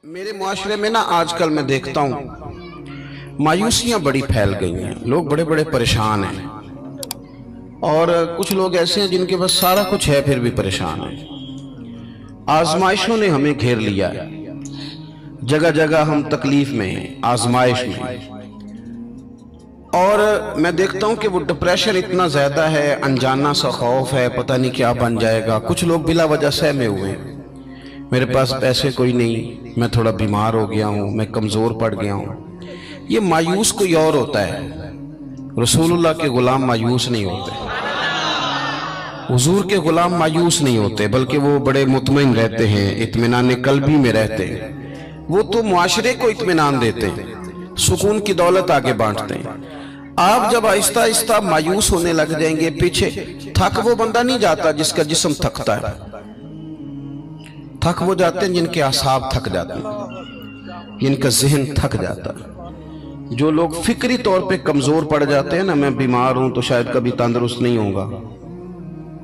میرے معاشرے میں نا آج کل میں دیکھتا ہوں مایوسیاں بڑی پھیل گئی ہیں، لوگ بڑے بڑے پریشان ہیں، اور کچھ لوگ ایسے ہیں جن کے پاس سارا کچھ ہے پھر بھی پریشان ہیں۔ آزمائشوں نے ہمیں گھیر لیا ہے، جگہ جگہ ہم تکلیف میں ہیں، آزمائش میں، اور میں دیکھتا ہوں کہ وہ ڈپریشن اتنا زیادہ ہے، انجانا سا خوف ہے، پتہ نہیں کیا بن جائے گا۔ کچھ لوگ بلا وجہ سہمے ہوئے ہیں، میرے پاس پیسے کوئی نہیں، میں تھوڑا بیمار ہو گیا ہوں، میں کمزور پڑ گیا ہوں۔ یہ مایوس کوئی اور ہوتا ہے، رسول اللہ کے غلام مایوس نہیں ہوتے، حضور کے غلام مایوس نہیں ہوتے، بلکہ وہ بڑے مطمئن رہتے ہیں، اطمینان قلبی میں رہتے ہیں۔ وہ تو معاشرے کو اطمینان دیتے ہیں، سکون کی دولت آگے بانٹتے ہیں۔ آپ جب آہستہ آہستہ مایوس ہونے لگ جائیں گے، پیچھے تھک وہ بندہ نہیں جاتا جس کا جسم تھکتا ہے، تھک وہ جاتے ہیں جن کے اعصاب تھک جاتے ہیں، جن کا ذہن تھک جاتا ہے۔ جو لوگ فکری طور پہ کمزور پڑ جاتے ہیں نا، میں بیمار ہوں تو شاید کبھی تندرست نہیں ہوں گا،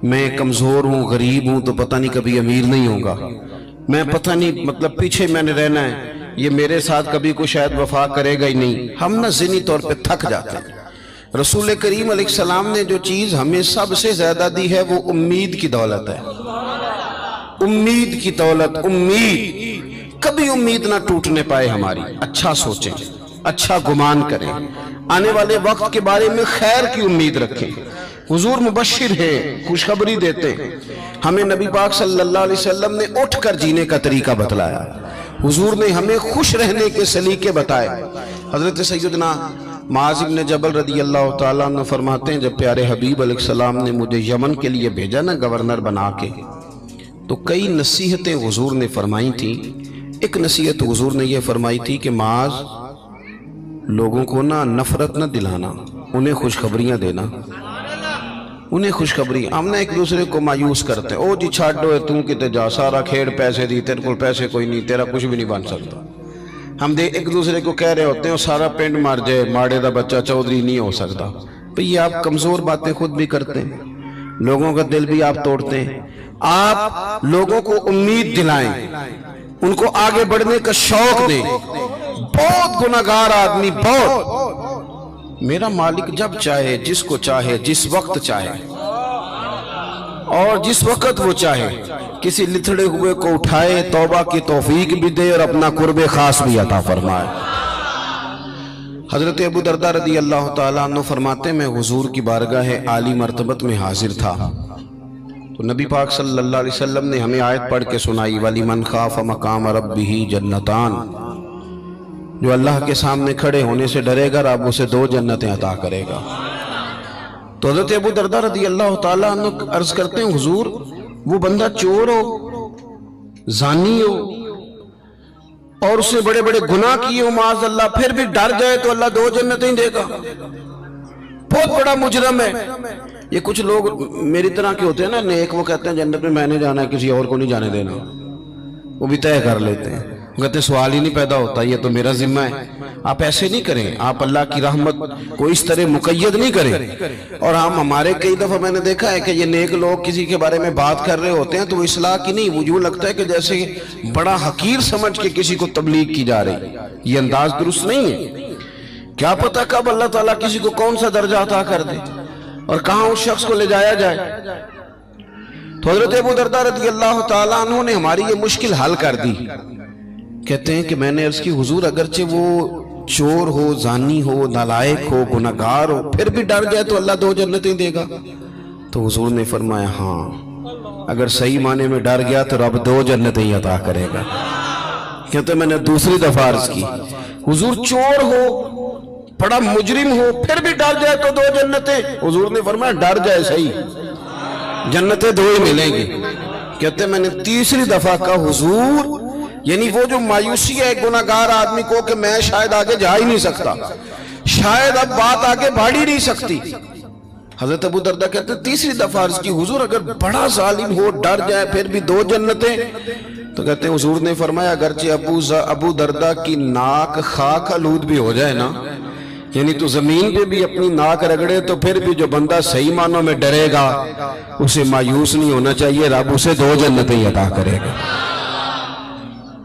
میں کمزور ہوں، غریب ہوں تو پتہ نہیں کبھی امیر نہیں ہوں گا، میں پتہ نہیں مطلب پیچھے میں نے رہنا ہے، یہ میرے ساتھ کبھی کوئی شاید وفا کرے گا ہی نہیں، ہم نا ذہنی طور پہ تھک جاتے ہیں۔ رسول کریم علیہ السلام نے جو چیز ہمیں سب سے زیادہ دی ہے وہ امید کی دولت ہے، امید کی دولت۔ امید کبھی امید نہ ٹوٹنے پائے ہماری، اچھا سوچیں، اچھا گمان کریں، آنے والے وقت کے بارے میں خیر کی امید رکھیں۔ حضور مبشر ہے، خوشخبری دیتے ہیں، ہمیں نبی پاک صلی اللہ علیہ وسلم نے اٹھ کر جینے کا طریقہ بتلایا، حضور نے ہمیں خوش رہنے کے سلیقے بتائے۔ حضرت سیدنا معاذ بن جبل رضی اللہ تعالیٰ عنہ فرماتے ہیں، جب پیارے حبیب علیہ السلام نے مجھے یمن کے لیے بھیجا نا گورنر بنا کے، تو کئی نصیحتیں حضور نے فرمائی تھیں۔ ایک نصیحت حضور نے یہ فرمائی تھی کہ معاذ، لوگوں کو نا نفرت نہ دلانا، انہیں خوشخبریاں دینا، انہیں خوشخبری۔ ہم نے ایک دوسرے کو مایوس کرتے ہیں، او جی چھاڑو ہے، تم کتے جا، سارا کھیڑ پیسے دی، تیرے کو پیسے کوئی نہیں، تیرا کچھ بھی نہیں بن سکتا۔ ہم ایک دوسرے کو کہہ رہے ہوتے ہیں سارا پنڈ مار جائے، ماڑے دا بچہ چودھری نہیں ہو سکتا۔ بھئی آپ کمزور باتیں خود بھی کرتے ہیں، لوگوں کا دل بھی آپ توڑتے ہیں۔ آپ لوگوں کو امید دلائیں، ان کو آگے بڑھنے کا شوق دیں۔ بہت گناہگار آدمی، بہت، میرا مالک جب چاہے، جس کو چاہے، جس وقت چاہے اور جس وقت وہ چاہے، کسی لتھڑے ہوئے کو اٹھائے، توبہ کی توفیق بھی دے اور اپنا قرب خاص بھی عطا فرمائے۔ حضرت ابو دردہ رضی اللہ تعالیٰ عنہ فرماتے ہیں، میں حضور کی بارگاہ عالی مرتبت میں حاضر تھا، تو نبی پاک صلی اللہ علیہ وسلم نے ہمیں آیت پڑھ کے سنائی، وَلِمَنْ خَافَ مَقَامَ رَبِّهِ جَنَّتَانِ، جو اللہ کے سامنے کھڑے ہونے سے ڈرے گا، رب اسے 2 جنتیں عطا کرے گا۔ تو حضرت ابو دردہ رضی اللہ تعالیٰ عنہ عرض کرتے ہیں، حضور وہ بندہ چور ہو، زانی ہو، اور اس نے بڑے بڑے گناہ کیے ہو معاذ اللہ، پھر بھی ڈر جائے تو اللہ 2 جنتیں دے گا، بہت بڑا مجرم ہے۔ یہ کچھ لوگ میری طرح کے ہوتے ہیں نا نیک، وہ کہتے ہیں جنت میں نے جانا ہے، کسی اور کو نہیں جانے دینا، وہ بھی طے کر لیتے ہیں، کہتے ہیں سوال ہی نہیں پیدا ہوتا، یہ تو میرا ذمہ ہے۔ آپ ایسے نہیں کریں، آپ اللہ کی رحمت کو اس طرح مقید نہیں کریں۔ اور ہمارے کئی دفعہ میں نے دیکھا ہے کہ یہ نیک لوگ کسی کے بارے میں بات کر رہے ہوتے ہیں تو وہ اصلاح کی نہیں، وہ یوں لگتا ہے کہ جیسے بڑا حقیر سمجھ کے کسی کو تبلیغ کی جا رہی، یہ انداز درست نہیں ہے۔ کیا پتہ کب اللہ تعالیٰ کسی کو کون سا درجہ عطا کر دے اور کہاں اس شخص کو لے جایا جائے۔ تو حضرت ابو دردہ رضی اللہ تعالیٰ عنہ نے ہماری یہ مشکل حل کر دی۔ کہتے ہیں کہ میں نے عرض کی، حضور اگرچہ وہ چور ہو، زانی ہو، نالائق ہو، گناہگار ہو، پھر بھی ڈر جائے تو اللہ 2 جنتیں دے گا؟ تو حضور نے فرمایا، ہاں اگر صحیح معنی میں ڈر گیا تو رب 2 جنتیں ہی عطا کرے گا۔ کہتے ہیں میں نے دوسری دفعہ عرض کی، حضور چور ہو، بڑا مجرم ہو، پھر بھی ڈر جائے تو 2 جنتیں؟ حضور نے فرمایا ڈر جائے صحیح، جنتیں 2 ہی ملیں گی۔ کہتے ہیں میں نے تیسری دفعہ کہا، حضور یعنی وہ جو مایوسی ہے گناہگار آدمی کو کہ میں شاید آگے جا ہی نہیں سکتا، شاید اب بات آگے بڑھ ہی نہیں سکتی۔ حضرت ابو دردہ کہتے ہیں تیسری دفعہ عرض کی، حضور اگر بڑا ظالم ہو، ڈر جائے، پھر بھی 2 جنتیں؟ تو کہتے ہیں حضور نے فرمایا اگرچہ ابو دردہ کی ناک خاک آلود بھی ہو جائے نا، یعنی تو زمین پہ بھی اپنی ناک رگڑے، تو پھر بھی جو بندہ صحیح معنوں میں ڈرے گا اسے مایوس نہیں ہونا چاہیے، رب اسے 2 جنتیں عطا کرے گا۔